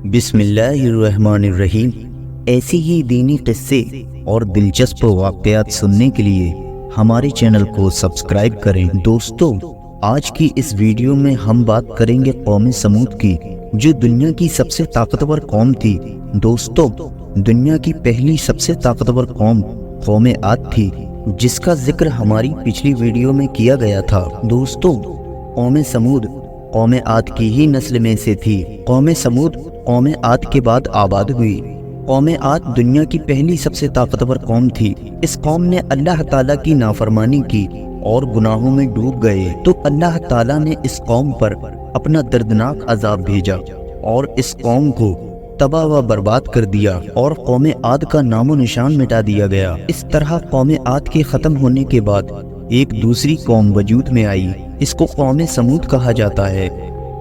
بسم اللہ الرحمن الرحیم۔ ایسی ہی دینی قصے اور دلچسپ واقعات سننے کے لیے ہمارے چینل کو سبسکرائب کریں۔ دوستو، آج کی اس ویڈیو میں ہم بات کریں گے قوم سمود کی، جو دنیا کی سب سے طاقتور قوم تھی۔ دوستو، دنیا کی پہلی سب سے طاقتور قوم عاد تھی، جس کا ذکر ہماری پچھلی ویڈیو میں کیا گیا تھا۔ دوستو، قوم سمود قوم عاد کی ہی نسل میں سے تھی۔ قوم سمود قوم عاد کے بعد آباد ہوئی۔ قوم عاد دنیا کی پہلی سب سے طاقتور قوم تھی۔ اس قوم نے اللہ تعالیٰ کی نافرمانی کی اور گناہوں میں ڈوب گئے، تو اللہ تعالیٰ نے اس قوم پر اپنا دردناک عذاب بھیجا اور اس قوم کو تباہ و برباد کر دیا، اور قوم عاد کا نام و نشان مٹا دیا گیا۔ اس طرح قوم عاد کے ختم ہونے کے بعد ایک دوسری قوم وجود میں آئی، اس کو قوم سمود کہا جاتا ہے۔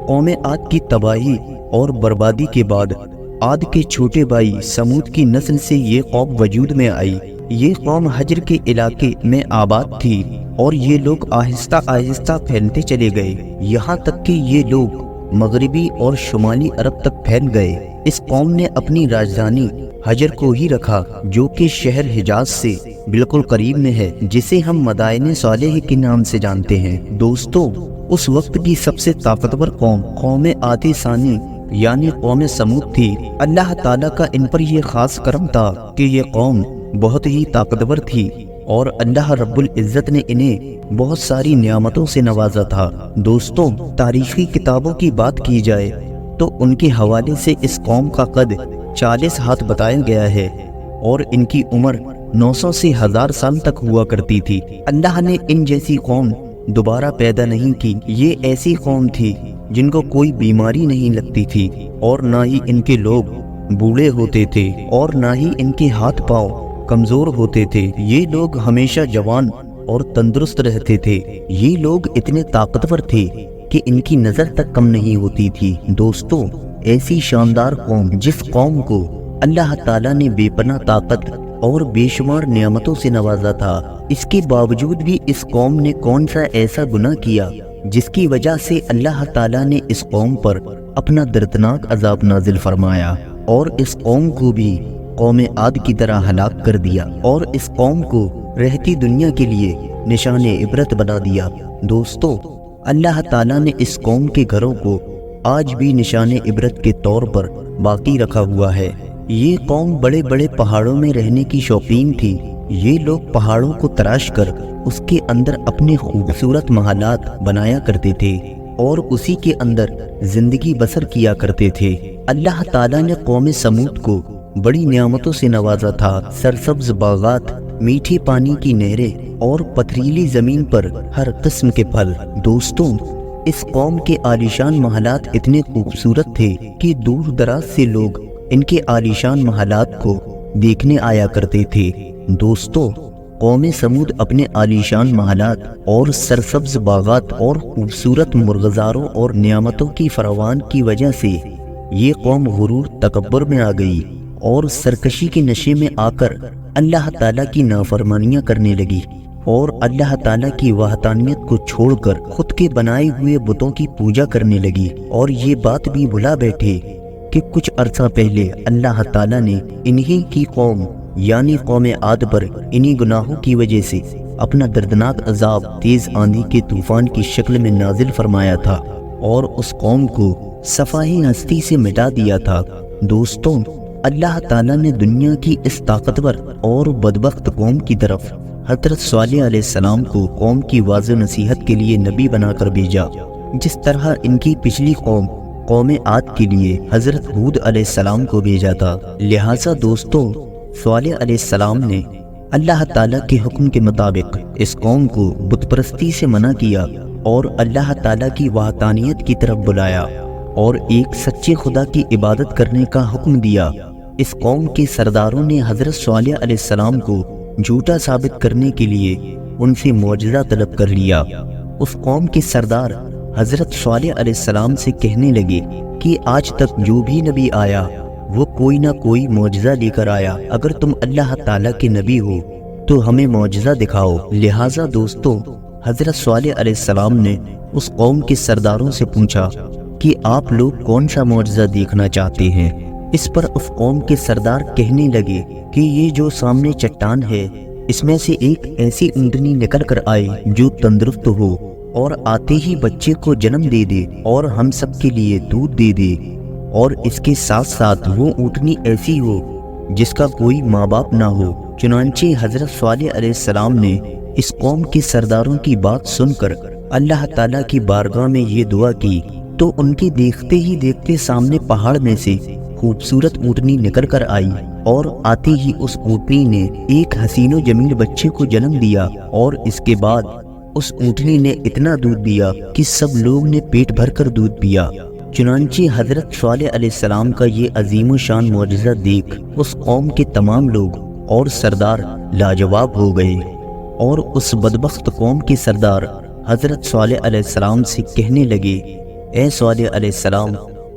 قوم عاد کی تباہی اور بربادی کے بعد عاد کے چھوٹے بھائی سمود کی نسل سے یہ قوم وجود میں آئی۔ یہ قوم حجر کے علاقے میں آباد تھی، اور یہ لوگ آہستہ آہستہ پھیلتے چلے گئے، یہاں تک کہ یہ لوگ مغربی اور شمالی عرب تک پھیل گئے۔ اس قوم نے اپنی راجدھانی حجر کو ہی رکھا، جو کہ شہر حجاز سے بالکل قریب میں ہے، جسے ہم مدائن صالح کے نام سے جانتے ہیں۔ دوستو، اس وقت کی سب سے طاقتور قوم عاد ثانی یعنی قوم سمود تھی۔ اللہ تعالیٰ کا ان پر یہ خاص کرم تھا کہ یہ قوم بہت ہی طاقتور تھی، اور اللہ رب العزت نے انہیں بہت ساری نعمتوں سے نوازا تھا۔ دوستو، تاریخی کتابوں کی بات کی جائے تو ان کے حوالے سے اس قوم کا قد 40 ہاتھ بتایا گیا ہے، اور ان کی عمر 900 سے 1000 سال تک ہوا کرتی تھی۔ اللہ نے ان جیسی قوم دوبارہ پیدا نہیں کی۔ یہ ایسی قوم تھی جن کو کوئی بیماری نہیں لگتی تھی، اور نہ ہی ان کے لوگ بوڑھے ہوتے تھے، اور نہ ہی ان کے ہاتھ پاؤں کمزور ہوتے تھے۔ یہ لوگ ہمیشہ جوان اور تندرست رہتے تھے۔ یہ لوگ اتنے طاقتور تھے کہ ان کی نظر تک کم نہیں ہوتی تھی۔ دوستو، ایسی شاندار قوم، جس قوم کو اللہ تعالیٰ نے بے پناہ طاقت اور بے شمار نعمتوں سے نوازا تھا، اس کے باوجود بھی اس قوم نے کون سا ایسا گناہ کیا جس کی وجہ سے اللہ تعالیٰ نے اس قوم پر اپنا دردناک عذاب نازل فرمایا، اور اس قوم کو بھی قوم عاد کی طرح ہلاک کر دیا، اور اس قوم کو رہتی دنیا کے لیے نشان عبرت بنا دیا۔ دوستو، اللہ تعالیٰ نے اس قوم کے گھروں کو آج بھی نشان عبرت کے طور پر باقی رکھا ہوا ہے۔ یہ قوم بڑے بڑے پہاڑوں میں رہنے کی شوقین تھی۔ یہ لوگ پہاڑوں کو تراش کر اس کے اندر اپنے خوبصورت محلات بنایا کرتے تھے، اور اسی کے اندر زندگی بسر کیا کرتے تھے۔ اللہ تعالیٰ نے قوم سمود کو بڑی نعمتوں سے نوازا تھا۔ سرسبز باغات، میٹھے پانی کی نہریں، اور پتھریلی زمین پر ہر قسم کے پھل۔ دوستوں، اس قوم کے عالیشان محلات اتنے خوبصورت تھے کہ دور دراز سے لوگ ان کے عالیشان محلات کو دیکھنے آیا کرتے تھے۔ دوستو، قوم سمود اپنے عالیشان محلات اور سرسبز باغات اور خوبصورت مرغزاروں اور نعمتوں کی فراوان کی وجہ سے یہ قوم غرور تکبر میں آ گئی، اور سرکشی کے نشے میں آ کر اللہ تعالیٰ کی نافرمانیاں کرنے لگی، اور اللہ تعالیٰ کی وحدانیت کو چھوڑ کر خود کے بنائے ہوئے بتوں کی پوجا کرنے لگی۔ اور یہ بات بھی بھلا بیٹھے کہ کچھ عرصہ پہلے اللہ تعالیٰ نے انہی کی قوم یعنی قوم عاد پر انہی گناہوں کی وجہ سے اپنا دردناک عذاب تیز آندھی کے طوفان کی شکل میں نازل فرمایا تھا، اور اس قوم کو صفائی ہستی سے مٹا دیا تھا۔ دوستوں، اللہ تعالیٰ نے دنیا کی اس طاقتور اور بدبخت قوم کی طرف حضرت صالح علیہ السلام کو قوم کی واضح نصیحت کے لیے نبی بنا کر بھیجا، جس طرح ان کی پچھلی قوم عاد کے لیے حضرت ہود علیہ السلام کو بھیجا تھا۔ لہٰذا دوستوں، صالح علیہ السلام نے اللہ تعالیٰ کے حکم کے مطابق اس قوم کو بت پرستی سے منع کیا، اور اللہ تعالیٰ کی وحدانیت کی طرف بلایا، اور ایک سچے خدا کی عبادت کرنے کا حکم دیا۔ اس قوم کے سرداروں نے حضرت صالح علیہ السلام کو جھوٹا ثابت کرنے کے لیے ان سے معجزہ طلب کر لیا۔ اس قوم کے سردار حضرت صالح علیہ السلام سے کہنے لگے کہ آج تک جو بھی نبی آیا وہ کوئی نہ کوئی معجزہ لے کر آیا، اگر تم اللہ تعالیٰ کے نبی ہو تو ہمیں معجزہ دکھاؤ۔ لہٰذا دوستو، حضرت صالح علیہ السلام نے اس قوم کے سرداروں سے پوچھا کہ آپ لوگ کون سا معجزہ دیکھنا چاہتے ہیں۔ اس پر اس قوم کے سردار کہنے لگے کہ یہ جو سامنے چٹان ہے اس میں سے ایک ایسی اونٹنی نکل کر آئے جو تندرست ہو اور آتے ہی بچے کو جنم دے دے اور ہم سب کے لیے دودھ دے دے، اور اس کے ساتھ ساتھ وہ اونٹنی ایسی ہو جس کا کوئی ماں باپ نہ ہو۔ چنانچہ حضرت صالح علیہ السلام نے اس قوم کے سرداروں کی بات سن کر اللہ تعالیٰ کی بارگاہ میں یہ دعا کی، تو ان کے دیکھتے ہی دیکھتے سامنے پہاڑ میں سے خوبصورت اونٹنی نکل کر آئی، اور آتے ہی اس اونٹنی نے ایک حسین و جمیل بچے کو جنم دیا، اور اس کے بعد اس اونٹنی نے اتنا دودھ دیا کہ سب لوگ نے پیٹ بھر کر دودھ پیا۔ چنانچہ حضرت صالح علیہ السلام کا یہ عظیم و شان معجزہ دیکھ اس قوم کے تمام لوگ اور سردار لاجواب ہو گئے، اور اس بدبخت قوم کے سردار حضرت صالح علیہ السلام سے کہنے لگے، اے صالح علیہ السلام،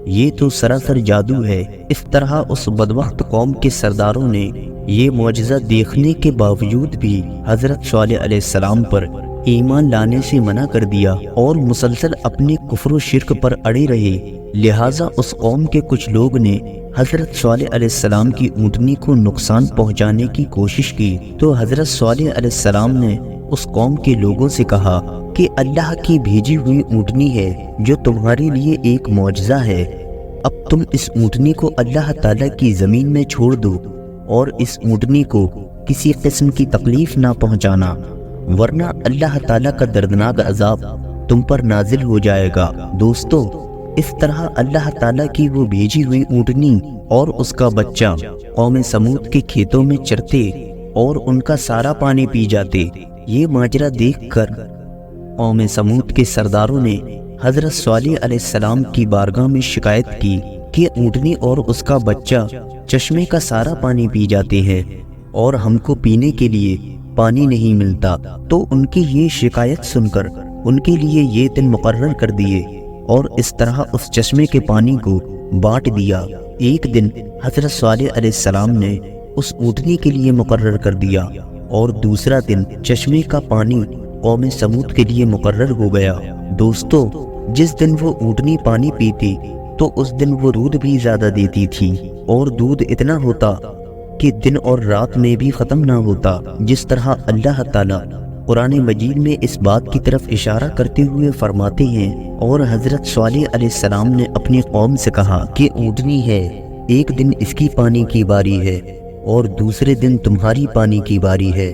یہ تو سراسر جادو ہے۔ اس طرح اس بدبخت قوم کے سرداروں نے یہ معجزہ دیکھنے کے باوجود بھی حضرت صالح علیہ السلام پر ایمان لانے سے منع کر دیا اور مسلسل اپنے کفر و شرک پر اڑے رہے۔ لہٰذا اس قوم کے کچھ لوگ نے حضرت صالح علیہ السلام کی اونٹنی کو نقصان پہنچانے کی کوشش کی، تو حضرت صالح علیہ السلام نے اس قوم کے لوگوں سے کہا کہ اللہ کی بھیجی ہوئی اونٹنی ہے جو تمہارے لیے ایک معجزہ ہے۔ اب تم اس اونٹنی کو اللہ تعالیٰ کی زمین میں چھوڑ دو اور اس اونٹنی کو کسی قسم کی تکلیف نہ پہنچانا، ورنہ اللہ تعالیٰ کا دردناک عذاب تم پر نازل ہو جائے گا۔ دوستو، اس طرح اللہ تعالیٰ کی وہ بھیجی ہوئی اونٹنی اور اس کا بچہ قوم سمود کے کھیتوں میں چرتے اور ان کا سارا پانی پی جاتے۔ یہ ماجرا دیکھ کر قوم سمود کے سرداروں نے حضرت صالح علیہ السلام کی بارگاہ میں شکایت کی کہ اونٹنی اور اس کا بچہ چشمے کا سارا پانی پی جاتے ہیں اور ہم کو پینے کے لیے پانی نہیں ملتا۔ تو ان کی یہ شکایت سن کر ان کے لیے یہ دن مقرر کر دیے اور اس طرح اس چشمے کے پانی کو بانٹ دیا۔ ایک دن حضرت صالح علیہ السلام نے اس اونٹنی کے لیے مقرر کر دیا اور دوسرا دن چشمے کا پانی قوم سمود کے لیے مقرر ہو گیا۔ دوستو، جس دن وہ اونٹنی پانی پیتی تو اس دن وہ دودھ بھی زیادہ دیتی تھی، اور دودھ اتنا ہوتا کہ دن اور رات میں بھی ختم نہ ہوتا۔ جس طرح اللہ تعالیٰ قرآن مجید میں اس بات کی طرف اشارہ کرتے ہوئے فرماتے ہیں، اور حضرت صالح علیہ السلام نے اپنی قوم سے کہا کہ اونٹنی ہے، ایک دن اس کی پانی کی باری ہے اور دوسرے دن تمہاری پانی کی باری ہے،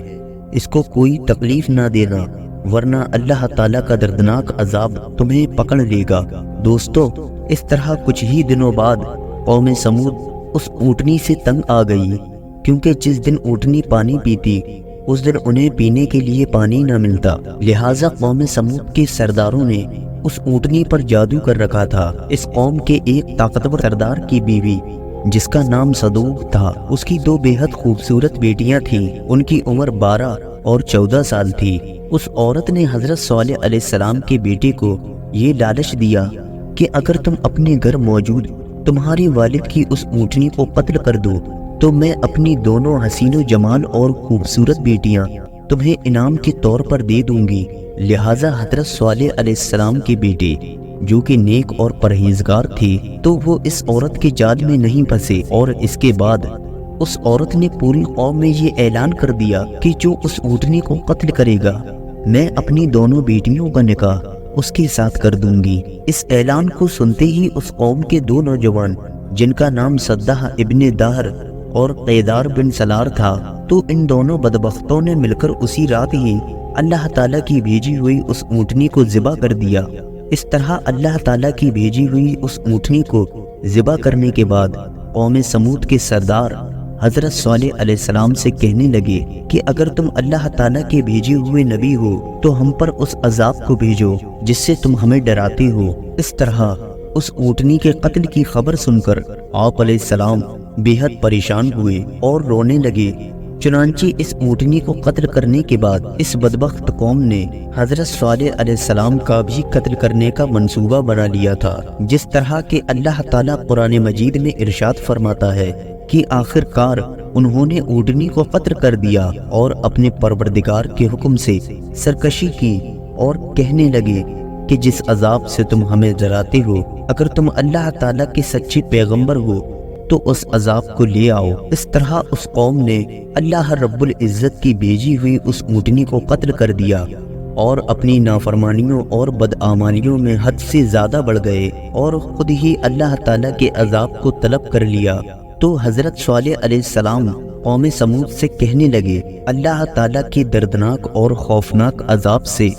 اس کو کوئی تکلیف نہ دینا، ورنہ اللہ تعالیٰ کا دردناک عذاب تمہیں پکڑ لے گا۔ دوستو، اس طرح کچھ ہی دنوں بعد قوم سمود اس اونٹنی سے تنگ آ گئی، کیونکہ جس دن اونٹنی پانی پیتی اس دن انہیں پینے کے لیے پانی نہ ملتا۔ لہٰذا قوم سمود کے سرداروں نے اس اونٹنی پر جادو کر رکھا تھا۔ اس قوم کے ایک طاقتور سردار کی بیوی جس کا نام صدوق تھا، اس کی دو بے حد خوبصورت بیٹیاں تھیں، ان کی عمر 12 اور 14 سال تھی۔ اس عورت نے حضرت صالح علیہ السلام کے بیٹے کو یہ لالچ دیا کہ اگر تم اپنے گھر موجود تمہارے والد کی اس اونٹنی کو قتل کر دو تو میں اپنی دونوں حسین و جمال اور خوبصورت بیٹیاں تمہیں انعام کے طور پر دے دوں گی۔ لہٰذا حضرت صالح علیہ السلام کے بیٹے جو کہ نیک اور پرہیزگار تھے تو وہ اس عورت کے جال میں نہیں پھنسے، اور اس کے بعد اس عورت نے پوری قوم میں یہ اعلان کر دیا کہ جو اس اونٹنی کو قتل کرے گا میں اپنی دونوں بیٹیوں کا نکاح اس کے ساتھ کر دوں گی۔ اس اعلان کو سنتے ہی اس قوم کے دو نوجوان جن کا نام صدح ابن دہر اور قیدار بن سلار تھا، تو ان دونوں بدبختوں نے مل کر اسی رات ہی اللہ تعالیٰ کی بھیجی ہوئی اس اونٹنی کو ذبح کر دیا۔ اس طرح اللہ تعالیٰ کی بھیجی ہوئی اس اونٹنی کو ذبح کرنے کے بعد قوم سمود کے سردار حضرت صالح علیہ السلام سے کہنے لگے کہ اگر تم اللہ تعالیٰ کے بھیجے ہوئے نبی ہو تو ہم پر اس عذاب کو بھیجو جس سے تم ہمیں ڈراتے ہو۔ اس طرح اس اونٹنی کے قتل کی خبر سن کر آپ علیہ السلام بے حد پریشان ہوئے اور رونے لگے۔ چنانچہ اس اونٹنی کو قتل کرنے کے بعد اس بدبخت قوم نے حضرت صالح علیہ السلام کا بھی قتل کرنے کا منصوبہ بنا لیا تھا، جس طرح کہ اللہ تعالیٰ قرآن مجید میں ارشاد فرماتا ہے کہ آخر کار انہوں نے اونٹنی کو قتل کر دیا اور اپنے پروردگار کے حکم سے سرکشی کی اور کہنے لگے کہ جس عذاب سے تم ہمیں ڈراتے ہو، اگر تم اللہ تعالیٰ کے سچے پیغمبر ہو تو اس عذاب کو لے آؤ۔ اس طرح اس قوم نے اللہ رب العزت کی بھیجی ہوئی اس اونٹنی کو قتل کر دیا اور اپنی نافرمانیوں اور بدعمالیوں میں حد سے زیادہ بڑھ گئے اور خود ہی اللہ تعالیٰ کے عذاب کو طلب کر لیا۔ تو حضرت صالح علیہ السلام قوم سمود سے کہنے لگے، اللہ تعالیٰ کے دردناک اور خوفناک عذاب سے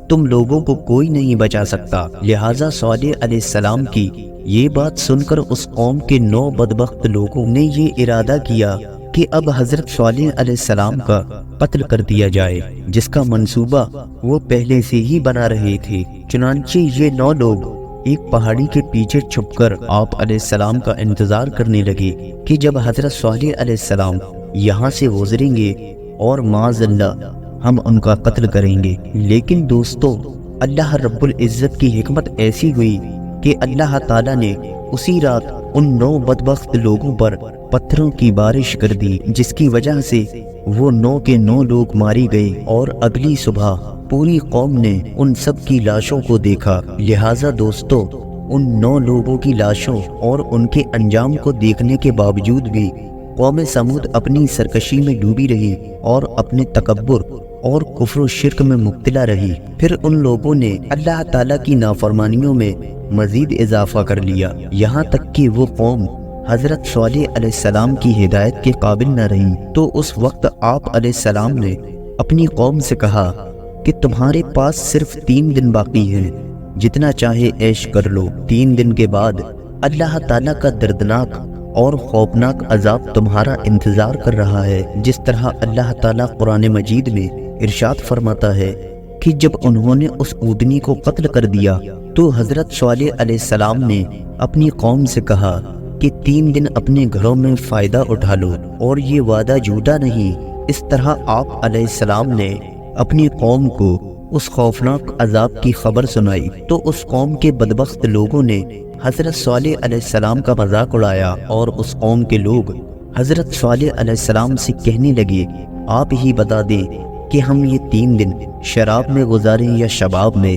تم لوگوں کو کوئی نہیں بچا سکتا۔ لہٰذا صالح علیہ السلام کی یہ بات سن کر اس قوم کے 9 بدبخت لوگوں نے یہ ارادہ کیا کہ اب حضرت صالح علیہ السلام کا قتل کر دیا جائے، جس کا منصوبہ وہ پہلے سے ہی بنا رہے تھے۔ چنانچہ یہ 9 لوگ ایک پہاڑی کے پیچھے چھپ کر آپ علیہ السلام کا انتظار کرنے لگے کہ جب حضرت صالح علیہ السلام یہاں سے گزریں گے اور معاذ اللہ ہم ان کا قتل کریں گے۔ لیکن دوستو، اللہ رب العزت کی حکمت ایسی ہوئی کہ اللہ تعالیٰ نے اسی رات ان 9 بدبخت لوگوں پر پتھروں کی بارش کر دی، جس کی وجہ سے وہ 9 کے 9 لوگ مارے گئے اور اگلی صبح پوری قوم نے ان سب کی لاشوں کو دیکھا۔ لہٰذا دوستو، ان 9 لوگوں کی لاشوں اور ان کے انجام کو دیکھنے کے باوجود بھی قوم سمود اپنی سرکشی میں ڈوبی رہی اور اپنے تکبر اور کفر و شرک میں مبتلا رہی۔ پھر ان لوگوں نے اللہ تعالیٰ کی نافرمانیوں میں مزید اضافہ کر لیا، یہاں تک کہ وہ قوم حضرت صالح علیہ السلام کی ہدایت کے قابل نہ رہی۔ تو اس وقت آپ علیہ السلام نے اپنی قوم سے کہا کہ تمہارے پاس صرف 3 دن باقی ہیں، جتنا چاہے عیش کر لو۔ 3 دن کے بعد اللہ تعالیٰ کا دردناک اور خوفناک عذاب تمہارا انتظار کر رہا ہے، جس طرح اللہ تعالیٰ قرآن مجید میں ارشاد فرماتا ہے کہ جب انہوں نے اس اونٹنی کو قتل کر دیا تو حضرت صالح علیہ السلام نے اپنی قوم سے کہا کہ 3 دن اپنے گھروں میں فائدہ اٹھا لو اور یہ وعدہ جھوٹا نہیں۔ اس طرح آپ علیہ السلام نے اپنی قوم کو اس خوفناک عذاب کی خبر سنائی تو اس قوم کے بدبخت لوگوں نے حضرت صالح علیہ السلام کا مذاق اڑایا اور اس قوم کے لوگ حضرت صالح علیہ السلام سے کہنے لگے، آپ ہی بتا دیں کہ ہم یہ 3 دن شراب میں گزاریں یا شباب میں۔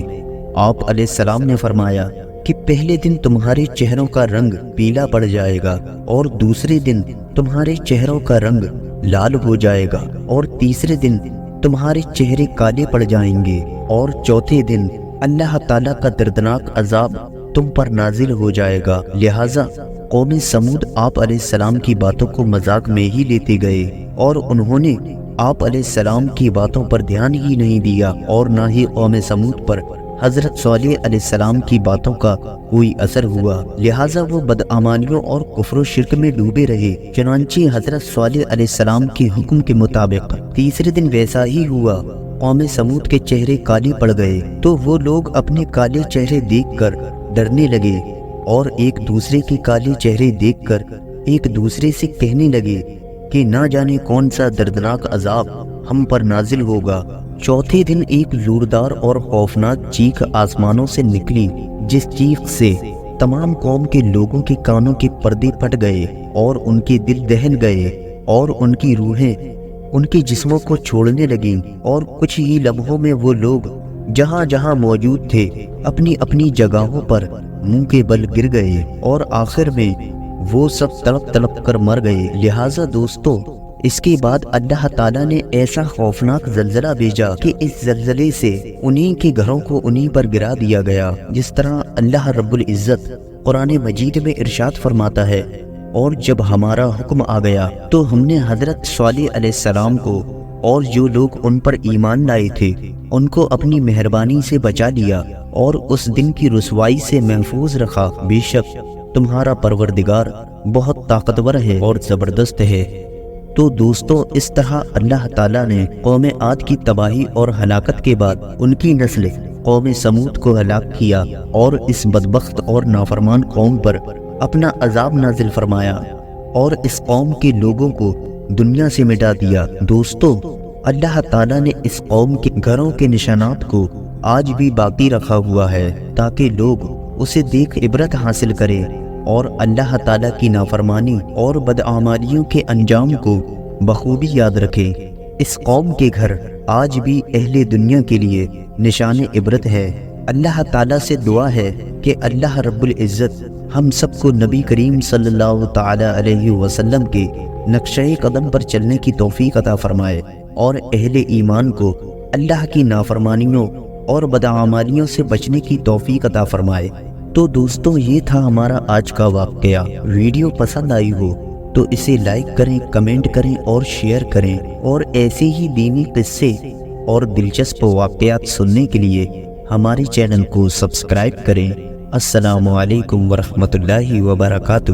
آپ علیہ السلام نے فرمایا کہ پہلے دن تمہارے چہروں کا رنگ پیلا پڑ جائے گا اور دوسرے دن تمہارے چہروں کا رنگ لال ہو جائے گا اور تیسرے دن تمہارے چہرے کالے پڑ جائیں گے اور چوتھے دن اللہ تعالیٰ کا دردناک عذاب تم پر نازل ہو جائے گا۔ لہٰذا قوم سمود آپ علیہ السلام کی باتوں کو مذاق میں ہی لیتے گئے اور انہوں نے آپ علیہ السلام کی باتوں پر دھیان ہی نہیں دیا اور نہ ہی قوم سمود پر حضرت صالح علیہ السلام کی باتوں کا کوئی اثر ہوا۔ لہٰذا وہ بدعمالیوں اور کفر و شرک میں ڈوبے رہے۔ چنانچہ حضرت صالح علیہ السلام کے حکم کے مطابق تیسرے دن ویسا ہی ہوا، قوم سمود کے چہرے کالے پڑ گئے تو وہ لوگ اپنے کالے چہرے دیکھ کر ڈرنے لگے اور ایک دوسرے کے کالے چہرے دیکھ کر ایک دوسرے سے کہنے لگے کہ نہ جانے کون سا دردناک عذاب ہم پر نازل ہوگا۔ چوتھے دن ایک زوردار اور خوفناک چیخ آسمانوں سے نکلی، جس چیخ سے تمام قوم کے لوگوں کے کانوں کے پردے پھٹ گئے اور ان کے دل دہل گئے اور ان کی روحیں ان کے جسموں کو چھوڑنے لگیں اور کچھ ہی لمحوں میں وہ لوگ جہاں جہاں موجود تھے اپنی اپنی جگہوں پر منہ کے بل گر گئے اور آخر میں وہ سب تڑپ تڑپ کر مر گئے۔ لہٰذا دوستو، اس کے بعد اللہ تعالیٰ نے ایسا خوفناک زلزلہ بھیجا کہ اس زلزلے سے انہی کے گھروں کو انہی پر گرا دیا گیا، جس طرح اللہ رب العزت قرآن مجید میں ارشاد فرماتا ہے، اور جب ہمارا حکم آ گیا تو ہم نے حضرت صالح علیہ السلام کو اور جو لوگ ان پر ایمان لائے تھے ان کو اپنی مہربانی سے بچا لیا اور اس دن کی رسوائی سے محفوظ رکھا۔ بے شک تمہارا پروردگار بہت طاقتور ہے اور زبردست ہے۔ تو دوستو، اس طرح اللہ تعالیٰ نے قوم عاد کی تباہی اور ہلاکت کے بعد ان کی نسل قوم سمود کو ہلاک کیا اور اس بدبخت اور نافرمان قوم پر اپنا عذاب نازل فرمایا اور اس قوم کے لوگوں کو دنیا سے مٹا دیا۔ دوستو، اللہ تعالیٰ نے اس قوم کے گھروں کے نشانات کو آج بھی باقی رکھا ہوا ہے تاکہ لوگ اسے دیکھ عبرت حاصل کریں اور اللہ تعالیٰ کی نافرمانی اور بدعمالیوں کے انجام کو بخوبی یاد رکھیں۔ اس قوم کے گھر آج بھی اہل دنیا کے لیے نشان عبرت ہے اللہ تعالیٰ سے دعا ہے کہ اللہ رب العزت ہم سب کو نبی کریم صلی اللہ تعالیٰ علیہ وسلم کے نقشہ قدم پر چلنے کی توفیق عطا فرمائے اور اہل ایمان کو اللہ کی نافرمانیوں اور بدعمالیوں سے بچنے کی توفیق عطا فرمائے۔ تو دوستو، یہ تھا ہمارا آج کا واقعہ۔ ویڈیو پسند آئی ہو تو اسے لائک کریں، کمنٹ کریں اور شیئر کریں، اور ایسے ہی دینی قصے اور دلچسپ واقعات سننے کے لیے ہمارے چینل کو سبسکرائب کریں۔ السلام علیکم ورحمۃ اللہ وبرکاتہ۔